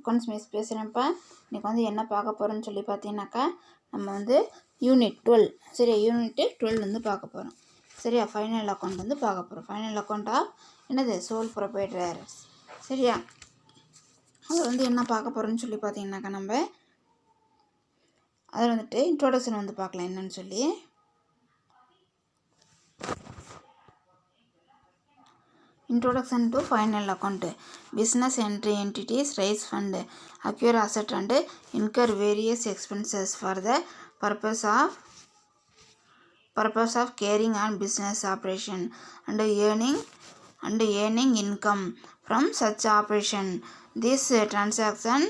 Accounts miss பேசுகிறேன்ப்பா. இன்றைக்கி வந்து என்ன பார்க்க போகிறோன்னு சொல்லி பார்த்தீங்கன்னாக்கா, நம்ம வந்து யூனிட் 12 சரியா, யூனிட்டு 12 வந்து பார்க்க போகிறோம் சரியா. ஃபைனல் அக்கௌண்ட் வந்து பார்க்க போகிறோம். ஃபைனல் அக்கௌண்ட் ஆஃப் என்னது சோல் ப்ரொப்ரைட்டர்ஸ் சரியா. அது வந்து என்ன பார்க்க போகிறோன்னு சொல்லி பார்த்தீங்கன்னாக்கா, நம்ம அதில் வந்துட்டு இன்ட்ரோடக்ஷன் வந்து பார்க்கலாம் என்னன்னு சொல்லி. Introduction to final account. Business entry entities raise fund, acquire asset and incur various expenses for the purpose of carrying on business operation and earning income from such operation. This transaction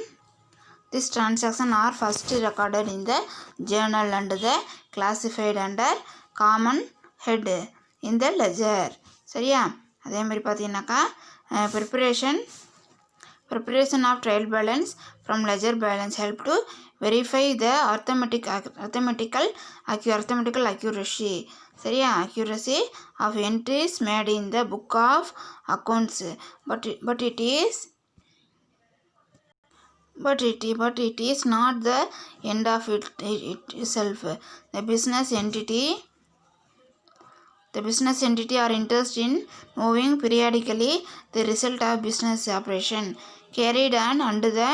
are first recorded in the journal and the classified under common head in the ledger சரியா. அதே மாதிரி பார்த்தீங்கன்னாக்கா preparation of trial balance from ledger balance help to verify the arithmetical accuracy சரியா. Accuracy of entries made in the book of accounts but it is not the end of itself. The business entity are interested in knowing periodically the result of business operation carried on under the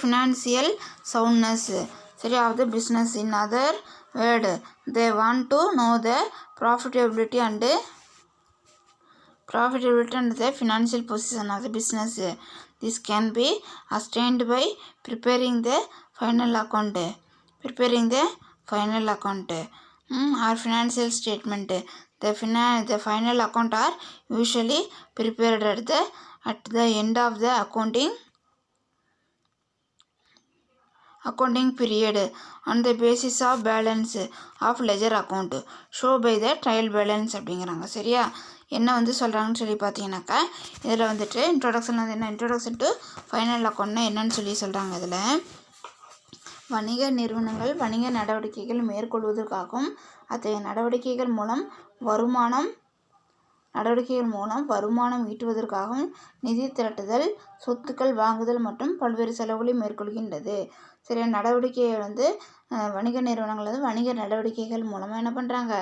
financial soundness of the business. In other words, they want to know the profitability and the financial position of the business. This can be attained by preparing the final account or financial statement. The final account are usually prepared at the end of the accounting period on the basis of balance of ledger account show by the trial balance அப்படிங்கிறாங்க சரியா. என்ன வந்து சொல்கிறாங்கன்னு சொல்லி பார்த்தீங்கன்னாக்கா, இதில் வந்துட்டு introduction வந்து என்ன, இன்ட்ரோடக்ஷன் டு ஃபைனல் அக்கௌண்ட்னா என்னன்னு சொல்லி சொல்கிறாங்க. இதில் வணிக நிறுவனங்கள் வணிக நடவடிக்கைகள் மேற்கொள்வதற்காகவும் அத்தகைய நடவடிக்கைகள் மூலம் வருமானம் ஈட்டுவதற்காகவும் நிதி திரட்டுதல், சொத்துக்கள் வாங்குதல் மற்றும் பல்வேறு செலவுகளை மேற்கொள்கின்றது சரியா. நடவடிக்கைகள் வந்து வணிக நிறுவனங்கள் வந்து வணிக நடவடிக்கைகள் மூலமாக என்ன பண்ணுறாங்க,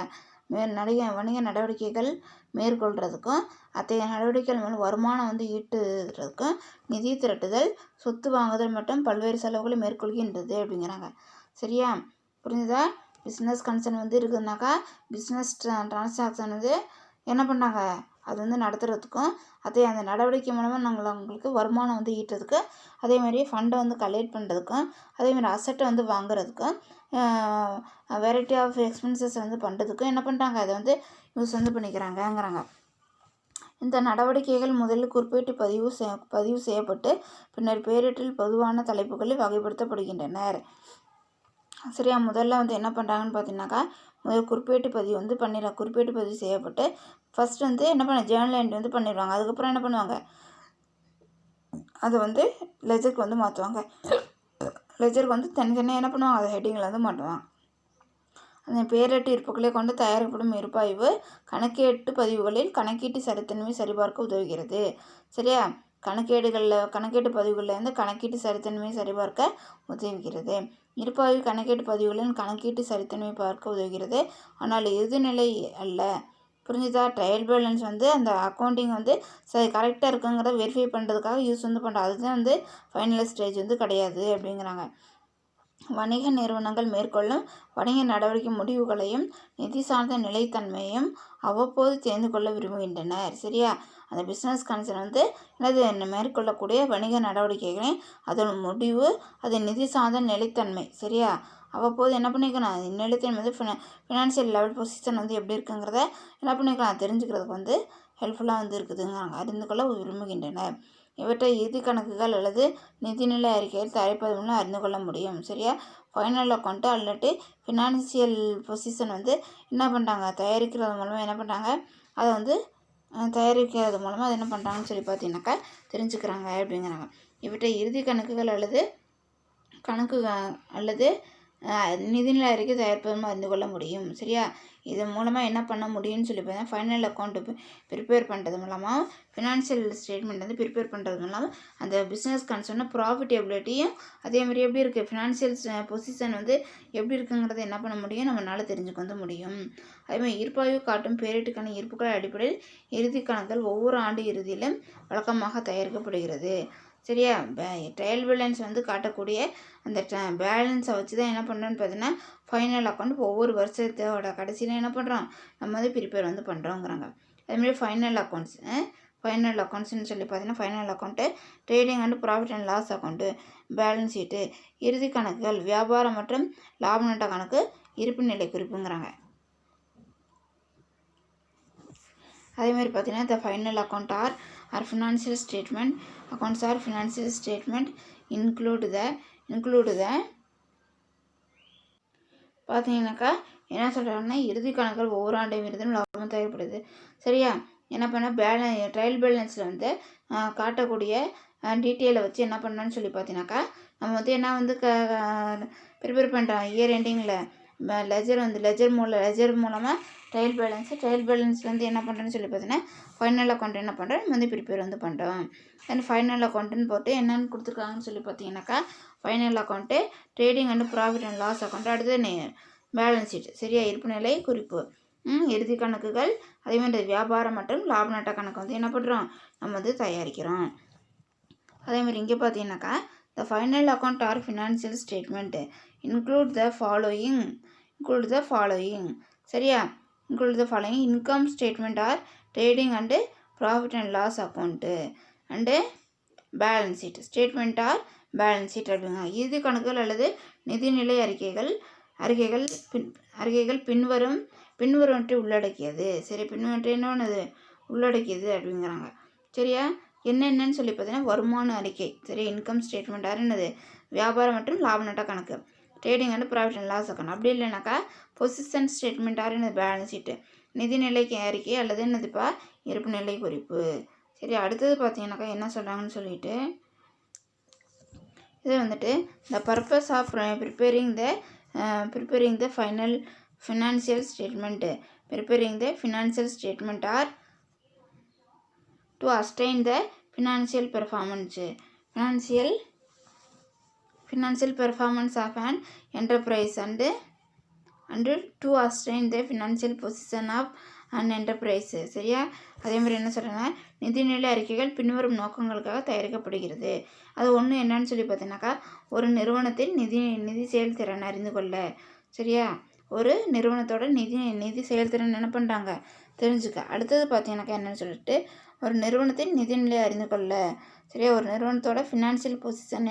வணிக நடவடிக்கைகள் மேற்கொள்கிறதுக்கும் அத்தகைய நடவடிக்கைகள் மூலம் வருமானம் வந்து ஈட்டுறதுக்கும் நிதி திரட்டுதல், சொத்து வாங்குதல் மற்றும் பல்வேறு செலவுகளை மேற்கொள்கின்றது அப்படிங்கிறாங்க சரியா. புரிஞ்சுதா. பிஸ்னஸ் கன்சர்ன் வந்து இருக்குதுனாக்கா பிஸ்னஸ் டிரான்சாக்ஷன் வந்து என்ன பண்ணாங்க, அது வந்து நடத்துகிறதுக்கும் அந்த நடவடிக்கை மூலமாக உங்களுக்கு வருமானம் வந்து ஈட்டுறதுக்கு, அதேமாதிரி ஃபண்டை வந்து கலெக்ட் பண்ணுறதுக்கும், அதேமாதிரி அசட்டை வந்து வாங்குறதுக்கும், வெரைட்டி ஆஃப் எக்ஸ்பென்சஸ் வந்து பண்ணுறதுக்கும் என்ன பண்ணுறாங்க, அதை வந்து யூஸ் வந்து பண்ணிக்கிறாங்கங்கிறாங்க. இந்த நடவடிக்கைகள் முதலில் குறிப்பிட்டு பதிவு செய்யப்பட்டு பின்னர் பேரிட்டில் பொதுவான தலைப்புகளில் வகைப்படுத்தப்படுகின்றனர் சரியா. முதல்ல வந்து என்ன பண்ணுறாங்கன்னு பார்த்தீங்கன்னாக்கா, முதல் குறிப்பேட்டு பதிவு செய்யப்பட்டு ஃபஸ்ட் வந்து என்ன பண்ண ஜேர்னல் என்ட்ரி வந்து பண்ணிடுவாங்க. அதுக்கப்புறம் என்ன பண்ணுவாங்க, அதை வந்து லெஜருக்கு வந்து மாற்றுவாங்க. லெஜருக்கு வந்து தனித்தனியாக என்ன பண்ணுவாங்க, அதை ஹெட்டிங்கில் வந்து மாட்டுவாங்க. அந்த பேரேட்டு இருப்புகளை கொண்டு தயாரிக்கப்படும் இருப்பாய்வு கணக்கீட்டு பதிவுகளில் கணக்கீட்டு சரித்தன்மை சரிபார்க்க உதவுகிறது சரியா. கணக்கீட்டு பதிவுகளில் வந்து கணக்கீட்டு சரித்தன்மையை சரிபார்க்க உதவுகிறது. இருப்பாய்வு கணக்கீட்டு பதிவுகளின் கணக்கீட்டு சரித்தன்மை பார்க்க உதவுகிறது, ஆனால் இறுதிநிலை அல்ல. புரிஞ்சுதா. ட்ரையல் பேலன்ஸ் வந்து அந்த அக்கௌண்டிங் வந்து கரெக்டாக இருக்குங்கிறத வெரிஃபை பண்ணுறதுக்காக யூஸ் வந்து பண்ணுறோம். அதுதான் வந்து ஃபைனல் ஸ்டேஜ் வந்து கிடையாது அப்படிங்கிறாங்க. வணிக நிறுவனங்கள் மேற்கொள்ளும் வணிக நடவடிக்கை முடிவுகளையும் நிதி சார்ந்த நிலைத்தன்மையையும் அவ்வப்போது தெரிந்து கொள்ள விரும்புகின்றனர் சரியா. அந்த பிஸ்னஸ் கன்சர்ன் வந்து மேற்கொள்ளக்கூடிய வணிக நடவடிக்கைகளையும் அதோட முடிவு, அது நிதி சார்ந்த நிலைத்தன்மை சரியா, அவ்வப்போது என்ன பண்ணிக்கணும், நிலைத்தன்மை வந்து ஃபினான்ஷியல் லெவல் பொசிஷன் வந்து எப்படி இருக்குங்கிறத என்ன பண்ணிக்கலாம் தெரிஞ்சுக்கிறதுக்கு வந்து ஹெல்ப்ஃபுல்லாக வந்து இருக்குதுங்கிறாங்க, அறிந்து கொள்ள விரும்புகின்றனர். இவற்றை இறுதி கணக்குகள் அல்லது நிதிநிலை அறிக்கையில் தயாரிப்பது மூலம் அறிந்து கொள்ள முடியும் சரியா. ஃபைனல் அக்கௌண்ட்டு அல்லது ஃபினான்சியல் பொசிஷன் வந்து என்ன பண்ணுறாங்க, தயாரிக்கிறது மூலமாக என்ன பண்ணுறாங்க, அதை வந்து தயாரிக்கிறது மூலமாக அது என்ன பண்ணுறாங்கன்னு சொல்லி பார்த்தீங்கன்னாக்கா தெரிஞ்சுக்கிறாங்க அப்படிங்கிறாங்க. இவற்றை இறுதி கணக்குகள் அல்லது நிதிநிலை அறிக்கை தயாரிப்பது மூலம் அறிந்து கொள்ள முடியும் சரியா. இதன் மூலமாக என்ன பண்ண முடியும்னு சொல்லி பார்த்தீங்கன்னா ஃபைனல் அக்கௌண்ட்டு ப்ரிப்பேர் பண்ணுறது மூலமாக ஃபினான்ஷியல் ஸ்டேட்மெண்ட் வந்து ப்ரிப்பேர் பண்ணுறது மூலமாக அந்த பிஸ்னஸ் கன்சர்ன ப்ராஃபிட்டபிலிட்டியும் அதேமாதிரி எப்படி இருக்குது ஃபினான்ஷியல் பொசிஷன் வந்து எப்படி இருக்குங்கிறத என்ன பண்ண முடியும் நம்மளால் தெரிஞ்சுக்க வந்து முடியும். அதேமாதிரி இருப்பாய்வு காட்டும் பேரிட்டுக்கான இருப்புக்கள் அடிப்படையில் இறுதி கணக்குகள் ஒவ்வொரு ஆண்டு இறுதியிலும் வழக்கமாக தயாரிக்கப்படுகிறது. சரியா? ட்ரையல் பேலன்ஸ் வந்து காட்டக்கூடிய அந்த பேலன்ஸை வச்சு தான் என்ன பண்ணுறோன்னு பார்த்தீங்கன்னா ஃபைனல் அக்கௌண்ட் ஒவ்வொரு வருஷத்தோட கடைசியில் என்ன பண்ணுறோம் நம்ம வந்து ப்ரிப்பேர் வந்து பண்ணுறோங்கிறாங்க. அதுமாதிரி ஃபைனல் அக்கௌண்ட்ஸ்னு சொல்லி பார்த்தீங்கன்னா final account, trading and profit and loss account, balance sheet, இறுதி கணக்குகள், வியாபாரம் மற்றும் லாப நட்ட கணக்கு, இருப்பு நிலை குறிப்புங்கிறாங்க. அதேமாதிரி பார்த்தீங்கன்னா இந்த final account or financial statement accounts or financial statement include the பார்த்தீங்கன்னாக்கா என்ன சொல்கிறாங்கன்னா இறுதி கணக்குகள் ஒவ்வொரு ஆண்டையும் இறுதியும் லாபம் தேவைப்படுது. சரியா? என்ன பண்ண ட்ரையல் பேலன்ஸில் வந்து காட்டக்கூடிய டீட்டெயிலை வச்சு என்ன பண்ணணும்னு சொல்லி பார்த்தீங்கன்னாக்கா நம்ம வந்து என்ன வந்து ப்ரிப்பேர் பண்ணுறோம் இயர் எண்டிங்கில் லெஜர் மூலமாக ட்ரையல் பேலன்ஸில் வந்து என்ன பண்ணுறேன்னு சொல்லி பார்த்தீங்கன்னா ஃபைனல் அக்கௌண்ட் என்ன பண்ணுறோம் நம்ம வந்து ப்ரிப்பேர் வந்து பண்ணுறோம். தென் ஃபைனல் அக்கௌண்ட்டுன்னு போட்டு என்னென்னு கொடுத்துருக்காங்கன்னு சொல்லி பார்த்தீங்கன்னாக்கா final account, trading and profit and loss account, அடுத்தது பேலன்ஸ் ஷீட். சரியா? இருப்பு நிலை குறிப்பு, இறுதி கணக்குகள், அதேமாதிரி வியாபாரம் மற்றும் லாப நட்ட கணக்கு வந்து என்ன பண்ணுறோம் நம்ம வந்து தயாரிக்கிறோம். அதேமாதிரி இங்கே பார்த்தீங்கன்னாக்கா the final account or financial statement include the following. சரியா? Include the following income statement or trading and profit and loss account and balance sheet. Statement or balance sheet அப்படிங்க இறுதி கணக்குகள் அல்லது நிதிநிலை அறிக்கைகள் பின்வருவற்றை உள்ளடக்கியது. சரி, பின்வற்றை என்னது உள்ளடக்கியது அப்படிங்கிறாங்க. சரியா? என்னென்னு சொல்லி பார்த்தீங்கன்னா வருமான அறிக்கை. சரி, இன்கம் ஸ்டேட்மெண்ட் என்னது வியாபாரம் மற்றும் லாப நட்ட கணக்கு, trading and profit and loss account. அப்படி இல்லைனாக்கா பொசிஷன் ஸ்டேட்மெண்ட் என்னது பேலன்ஸ் ஷீட்டு, நிதிநிலைக்கு அறிக்கை அல்லது என்னதுப்பா இருப்பு நிலை குறிப்பு. சரி, அடுத்தது பார்த்தீங்கன்னாக்கா என்ன சொல்கிறாங்கன்னு சொல்லிட்டு இது வந்துட்டு the purpose of preparing the financial statement or to ascertain the financial performance of an enterprise and to ascertain the financial position of an enterprise. சரியா? அதே மாதிரி என்ன சொல்கிறேன்னா நிதிநிலை அறிக்கைகள் பின்வரும் நோக்கங்களுக்காக தயாரிக்கப்படுகிறது. அது ஒன்று என்னன்னு சொல்லி பார்த்தீங்கன்னாக்கா ஒரு நிறுவனத்தின் நிதி செயல்திறன் அறிந்து கொள்ள. சரியா? ஒரு நிறுவனத்தோட நிதி செயல்திறன் என்ன பண்ணுறாங்க தெரிஞ்சுக்க. அடுத்தது பார்த்தீங்கன்னாக்கா என்னன்னு சொல்லிட்டு ஒரு நிறுவனத்தின் நிதிநிலை அறிந்து கொள்ள. சரியா? ஒரு நிறுவனத்தோட ஃபினான்ஷியல் பொசிஷன்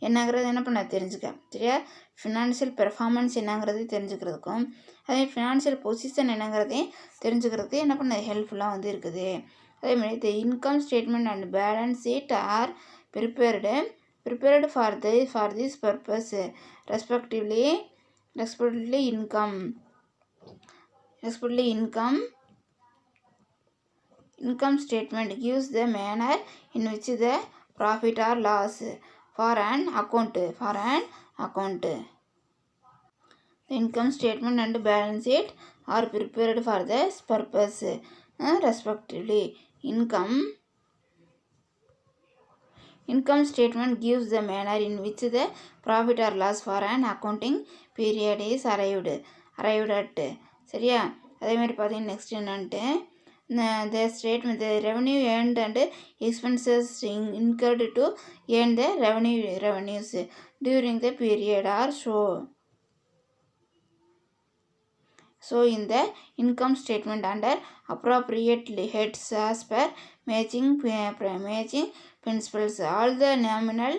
என்னங்கிறது என்ன பண்ண தெரிஞ்சுக்க. சரியா? ஃபினான்ஷியல் பெர்ஃபார்மன்ஸ் என்னங்கிறது தெரிஞ்சுக்கிறதுக்கும் அதே ஃபினான்ஷியல் பொசிஷன் என்னங்கிறதையும் தெரிஞ்சுக்கிறதுக்கு என்ன பண்ண ஹெல்ப்ஃபுல்லாக வந்து இருக்குது. அதேமாதிரி the income statement and balance sheet are prepared for this purpose respectively income statement gives the manner in which the profit or loss for an account. The income statement and balance sheet are prepared for this purpose respectively. Income statement gives the manner in which the profit or loss for an accounting period is arrived at. சரியா? அதேமாதிரி பார்த்தீங்கன்னா next என்னன்ட்டு the statement the revenue earned and expenses incurred to earn the revenues during the period are so in the income statement under appropriate heads as per matching principles. All the nominal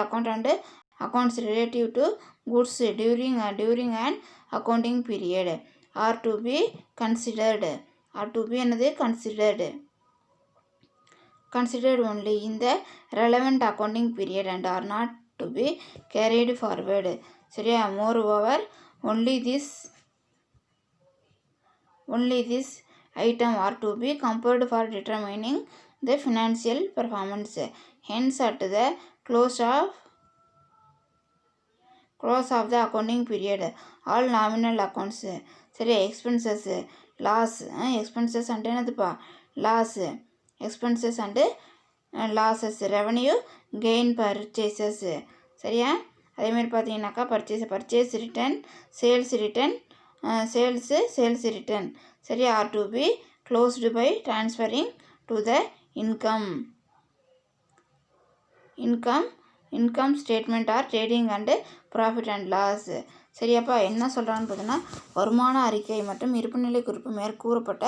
account and accounts relative to goods during an accounting period are to be considered only in the relevant accounting period and are not to be carried forward. சரியா? moreover only this item are to be compared for determining the financial performance. Hence at the close of close of the accounting period, all nominal accounts. சரி, expenses, loss, expenses and என்னதுப்பா, loss, expenses and losses, revenue gain, purchases. சரியா, அதேமாதிரி பார்த்தீங்கன்னாக்கா purchase return, sales return, sales return. சரியா, are to be closed by transferring to the income statement or trading and profit and loss. சரியாப்பா, என்ன சொல்கிறான்னு பார்த்தீங்கன்னா, வருமான அறிக்கை மற்றும் இருப்புநிலை குறிப்பு மேற்கூறப்பட்ட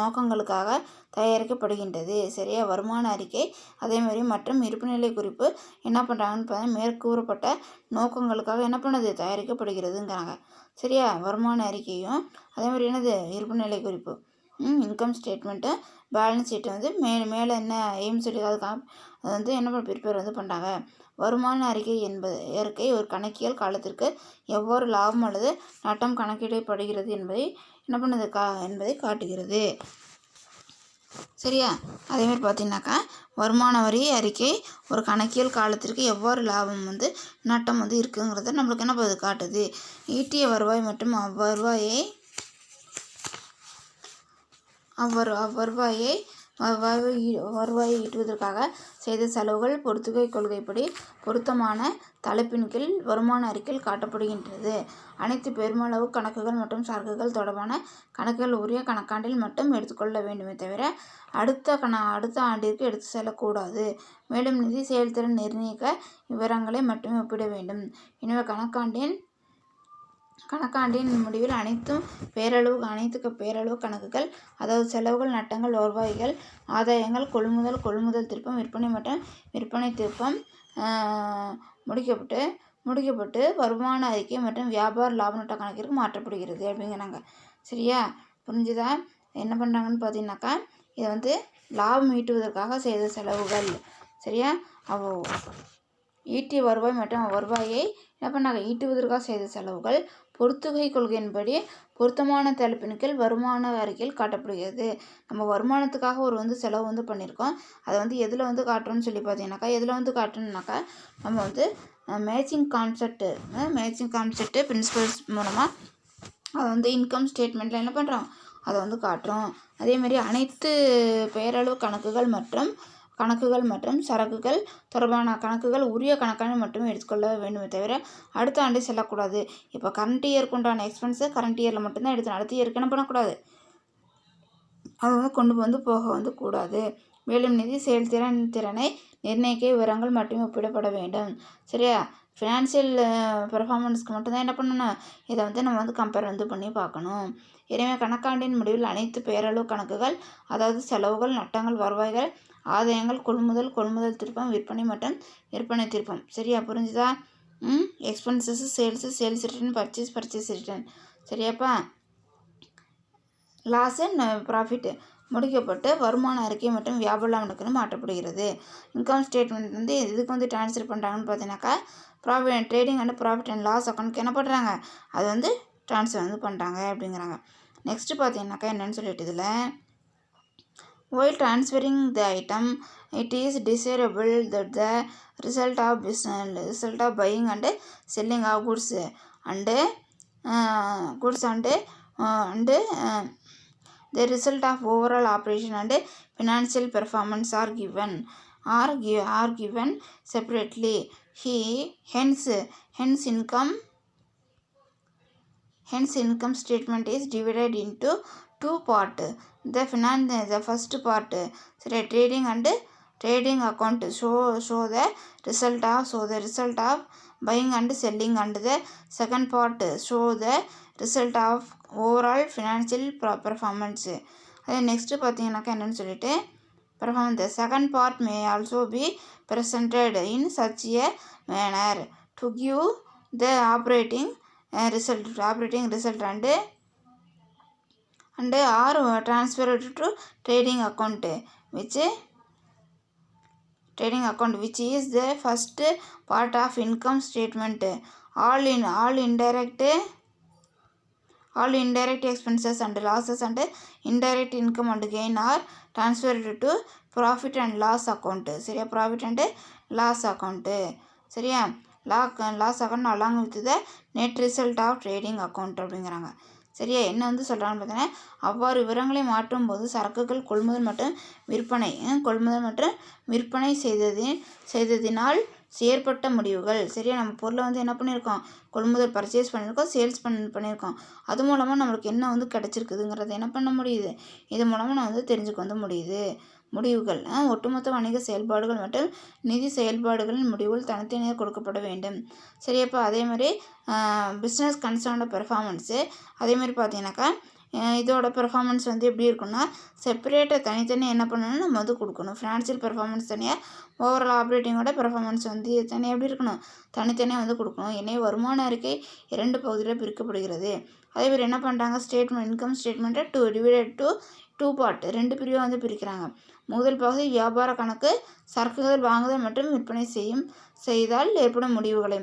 நோக்கங்களுக்காக தயாரிக்கப்படுகின்றது. சரியா, வருமான அறிக்கை அதேமாதிரி மற்றும் இருப்புநிலை குறிப்பு என்ன பண்ணுறாங்கன்னு பார்த்தீங்கன்னா, மேற்கூறப்பட்ட நோக்கங்களுக்காக என்ன பண்ணுது, தயாரிக்கப்படுகிறதுங்கிறாங்க. சரியா, வருமான அறிக்கையும் அதேமாதிரி என்னது, இருப்புநிலை குறிப்பு, இன்கம் ஸ்டேட்மெண்ட்டு, பேலன்ஸ் ஷீட் வந்து மேலே என்ன எய்ம் சொல்லி அது வந்து என்ன ப்ரிப்பேர் வந்து பண்ணுறாங்க. வருமான அறிக்கை ஒரு கணக்கியல் காலத்திற்கு எவ்வாறு லாபம் அல்லது நட்டம் கணக்கிடப்படுகிறது என்பதை என்ன பண்ணுது என்பதை காட்டுகிறது. சரியா, அதேமாதிரி பார்த்தீங்கன்னாக்கா வருமான வரி அறிக்கை ஒரு கணக்கியல் காலத்திற்கு எவ்வாறு லாபம் வந்து நட்டம் வந்து இருக்குங்கிறத நம்மளுக்கு என்ன பண்ணுது, காட்டுது. ஈட்டிய வருவாய் மற்றும் வருவாயை ஈட்டுவதற்காக செய்த செலவுகள் பொறுத்துகை கொள்கைப்படி பொருத்தமான தலைப்பின் கீழ் வருமான அறிக்கையில் காட்டப்படுகின்றது. அனைத்து பெருமளவு கணக்குகள் மற்றும் சரக்குகள் தொடர்பான கணக்குகள் உரிய கணக்காண்டில் மட்டும் எடுத்துக்கொள்ள வேண்டுமே தவிர அடுத்த ஆண்டிற்கு எடுத்து செல்லக்கூடாது. மேலும் நிதி செயல்திறன் நிர்ணயிக்க விவரங்களை மட்டுமே ஒப்பிட வேண்டும். எனவே கணக்காண்டின் முடிவில் அனைத்து பேரளவு கணக்குகள், அதாவது செலவுகள், நட்டங்கள், வருவாய்கள், ஆதாயங்கள், கொள்முதல் திருப்பம், விற்பனை மற்றும் விற்பனை திருப்பம் முடிக்கப்பட்டு வருமான அறிக்கை மற்றும் வியாபார லாப நட்ட கணக்கிற்கு மாற்றப்படுகிறது அப்படிங்கிறாங்க. சரியா, புரிஞ்சுதா? என்ன பண்ணுறாங்கன்னு பார்த்தீங்கன்னாக்கா, இதை வந்து லாபம் ஈட்டுவதற்காக செய்த செலவுகள். சரியா, ஈட்டிய வருவாய் மற்றும் வருவாயை என்ன பண்ணாங்க, ஈட்டுவதற்காக செய்த செலவுகள் பொறுத்துகை கொள்கையின்படி பொருத்தமான தலைப்பின் கீழ் வருமான அறிக்கையில் காட்டப்படுகிறது. நம்ம வருமானத்துக்காக ஒரு வந்து செலவு வந்து பண்ணியிருக்கோம். அதை வந்து எதில் வந்து காட்டுறோம்னு சொல்லி பார்த்தீங்கன்னாக்கா, எதில் வந்து காட்டணுன்னாக்கா நம்ம வந்து மேட்சிங் கான்செப்ட் பிரின்சிபல்ஸ் மூலமாக அதை வந்து இன்கம் ஸ்டேட்மெண்ட்டில் என்ன பண்ணுறோம், அதை வந்து காட்டுறோம். அதேமாதிரி அனைத்து பெயரளவு கணக்குகள் மற்றும் சரக்குகள் தொடர்பான கணக்குகள் உரிய கணக்கான மட்டுமே எடுத்துக்கொள்ள வேண்டுமே தவிர அடுத்த ஆண்டு செல்லக்கூடாது. இப்போ கரண்ட் இயருக்கு உண்டான எக்ஸ்பென்ஸை கரண்ட் இயரில் மட்டும்தான் எடுத்து அடுத்த இயருக்கு என்ன பண்ணக்கூடாது, அதை வந்து கொண்டு வந்து போக வந்து கூடாது. மேலும் நிதி செயல்திறனை நிர்ணயிக்க விவரங்கள் மட்டுமே ஒப்பிடப்பட வேண்டும். சரியா, ஃபினான்சியல் பெர்ஃபார்மன்ஸ்க்கு மட்டும்தான் என்ன பண்ணணும், இதை வந்து நம்ம வந்து கம்பேர் வந்து பண்ணி பார்க்கணும். எனவே கணக்காண்டின் முடிவில் அனைத்து பெயரளவு கணக்குகள், அதாவது செலவுகள், நட்டங்கள், வருவாய்கள், ஆதாயங்கள், கொள்முதல் திருப்பம், விற்பனை மற்றும் விற்பனை திருப்பம். சரியா, புரிஞ்சுதா? Expenses, sales return, purchase return. சரியாப்பா, லாஸ் அண்ட் ப்ராஃபிட் முடிக்கப்பட்டு வருமான அறிக்கை மற்றும் வியாபார லாபத்துக்கு மாற்றப்படுகிறது. இன்கம் ஸ்டேட்மெண்ட் வந்து இதுக்கு வந்து ட்ரான்ஸ்ஃபர் பண்ணுறாங்கன்னு பார்த்தீங்கன்னாக்கா trading and profit and loss அக்கௌண்ட்க்கு என்ன பண்ணுறாங்க, அது வந்து ட்ரான்ஸ்ஃபர் வந்து பண்ணுறாங்க அப்படிங்கிறாங்க. நெக்ஸ்ட்டு பார்த்தீங்கன்னாக்கா என்னென்னு சொல்லிட்டு இதில் while transferring the item, it is desirable that the result of buying and selling of goods and the result of overall operation and financial performance are given separately. Hence income statement is divided into two parts. The first part, trading account show the result of buying and selling, and the second part show the result of overall financial performance. Next பார்த்தீங்கன்னாக்கா என்னன்னு சொல்லிட்டு performance. The second part may also be presented in such a manner to give the operating result and are transferred to trading account which is the first part of income statement. All indirect expenses and losses and indirect income and gain are transferred to profit and loss account. சரியா, profit and loss account. சரியா, loss account along with the net result of trading account அப்படிங்கிறாங்க. சரியா, என்ன வந்து சொல்கிறாங்கன்னு பார்த்தீங்கன்னா, அவ்வாறு விவரங்களை மாற்றும் போது சரக்குகள் கொள்முதல் மற்றும் விற்பனை செய்ததினால் ஏற்பட்ட முடிவுகள். சரியா, நம்ம பொருளை வந்து என்ன பண்ணியிருக்கோம், கொள்முதல் பர்ச்சேஸ் பண்ணியிருக்கோம், சேல்ஸ் பண்ணியிருக்கோம். அது மூலமாக நம்மளுக்கு என்ன வந்து கிடச்சிருக்குதுங்கிறத என்ன பண்ண முடியுது, இது மூலமாக நான் வந்து தெரிஞ்சுக்க வந்து முடியுது. முடிவுகள் ஒட்டுமொத்த வணிக செயல்பாடுகள் மற்றும் நிதி செயல்பாடுகளின் முடிவுகள் தனித்தனியாக கொடுக்கப்பட வேண்டும். சரியாப்பா, அதே மாதிரி பிஸ்னஸ் கன்சர்னோட பெர்ஃபார்மன்ஸு அதேமாதிரி பார்த்தீங்கன்னாக்கா இதோட பெர்ஃபார்மன்ஸ் வந்து எப்படி இருக்குன்னா, செப்பரேட்டாக தனித்தனியாக என்ன பண்ணணும்னா நம்ம வந்து கொடுக்கணும். ஃபினான்ஷியல் பெர்ஃபார்மன்ஸ் தனியாக, ஓவரால் ஆப்ரேட்டிங்கோட பெர்ஃபார்மன்ஸ் வந்து தனியாக எப்படி இருக்கணும், தனித்தனியாக வந்து கொடுக்கணும். எனவே வருமான அறிக்கை 2 பகுதியில் பிரிக்கப்படுகிறது. அதேமாதிரி என்ன பண்ணுறாங்க, இன்கம் ஸ்டேட்மெண்ட்டை டிவைடட் டு 2 பார்ட் 2 பிரிவாக வந்து பிரிக்கிறாங்க. முதல் பகுதி வியாபார கணக்கு, சரக்குகள் வாங்குதல் மற்றும் விற்பனை செய்தால் ஏற்படும் முடிவுகளை.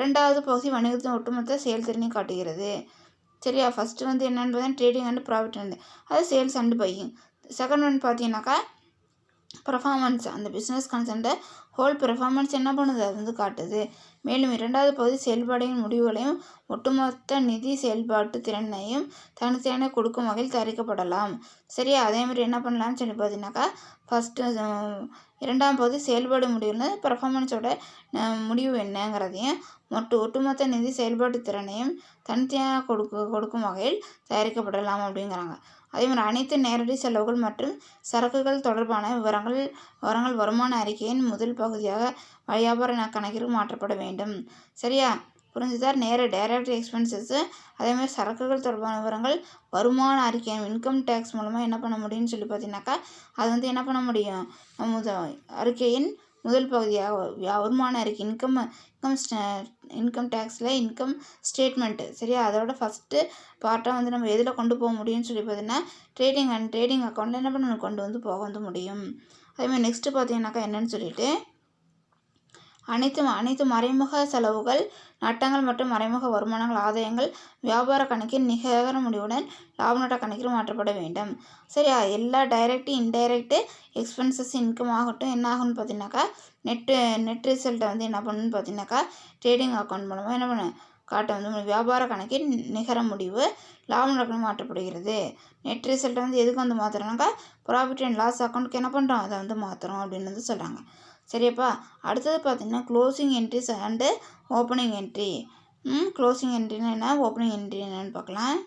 2வது பகுதி வணிகத்தின் ஒட்டுமொத்த செயல்திறனை காட்டுகிறது. சரியா, ஃபஸ்ட்டு வந்து என்னென்னு பார்த்தீங்கன்னா ட்ரேடிங் அண்ட் ப்ராஃபிட் வந்து அது sales and buying. Second one பார்த்தீங்கன்னாக்கா பெர்ஃபார்மன்ஸ், அந்த பிஸ்னஸ் கன்சர்ன்ட ஹோல் பெர்ஃபார்மன்ஸ் என்ன பண்ணுது, அது வந்து காட்டுது. மேலும் 2வது பகுதி செயல்பாடுகளின் முடிவுகளையும் ஒட்டுமொத்த நிதி செயல்பாட்டு திறனையும் தனித்தனியாக கொடுக்கும் வகையில் தயாரிக்கப்படலாம். சரியா, அதேமாதிரி என்ன பண்ணலாம்னு சொல்லி பார்த்தீங்கன்னாக்கா, ஃபஸ்ட்டு 2ஆம் பகுதி செயல்பாடு முடிவுகள் பெர்ஃபார்மன்ஸோட முடிவு என்னங்கிறதையும் ஒட்டுமொத்த நிதி செயல்பாட்டு திறனையும் தனித்தனியாக கொடுக்கும் வகையில் தயாரிக்கப்படலாம் அப்படிங்கிறாங்க. அதேமாதிரி அனைத்து நேரடி செலவுகள் மற்றும் சரக்குகள் தொடர்பான விவரங்கள் வருமான அறிக்கையின் முதல் பகுதியாக வியாபார கணக்கிற்கு மாற்றப்பட வேண்டும். சரியா, புரிஞ்சுதா? டைரக்ட் எக்ஸ்பென்சஸ்ஸு அதேமாதிரி சரக்குகள் தொடர்பான விவரங்கள் வருமான அறிக்கை இன்கம் டேக்ஸ் மூலமாக என்ன பண்ண முடியும்னு சொல்லி பார்த்தீங்கன்னாக்கா, அது வந்து என்ன பண்ண முடியும், அறிக்கையின் முதல் பகுதியாக வருமான அறிக்கை இன்கம் டேக்ஸில் இன்கம் ஸ்டேட்மெண்ட்டு. சரியா, அதோட ஃபஸ்ட்டு பார்ட்டாக வந்து நம்ம எதில் கொண்டு போக முடியும்னு சொல்லி பார்த்தீங்கன்னா ட்ரேடிங் அக்கௌண்ட்டில் என்ன பண்ணணும், கொண்டு வந்து போக வந்து முடியும். அதேமாதிரி நெக்ஸ்ட்டு பார்த்தீங்கன்னாக்கா என்னென்னு சொல்லிட்டு அனைத்து மறைமுக செலவுகள், நட்டங்கள் மற்றும் மறைமுக வருமானங்கள், ஆதாயங்கள் வியாபார கணக்கின் நிகர முடிவுடன் லாப நட்ட கணக்கில் மாற்றப்பட வேண்டும். சரியா, எல்லா டைரக்ட் இன்டைரக்ட் எக்ஸ்பென்சஸ் இன்கம் ஆகட்டும் என்ன ஆகும்னு பார்த்தீங்கன்னாக்கா நெட் ரிசல்ட்டை வந்து என்ன பண்ணணும்னு பார்த்தீங்கன்னாக்கா ட்ரேடிங் அக்கௌண்ட் மூலமாக என்ன பண்ண காட்ட வந்து வியாபார கணக்கின் நிகர முடிவு லாப நட்ட மாற்றப்படுகிறது. நெட் ரிசல்ட்டை வந்து எதுக்கு வந்து மாற்றுறோம்னாக்கா ப்ராஃபிட் அண்ட் லாஸ் அக்கௌண்ட்டுக்கு என்ன பண்ணுறோம், அதை வந்து மாற்றுறோம் அப்படின்னு வந்து சொல்கிறாங்க. சரியாப்பா, அடுத்தது பார்த்திங்கன்னா closing entries and opening entry. Closing என்ட்ரினா என்ன, ஓப்பனிங் என்ட்ரி என்னன்னு பார்க்கலாம்.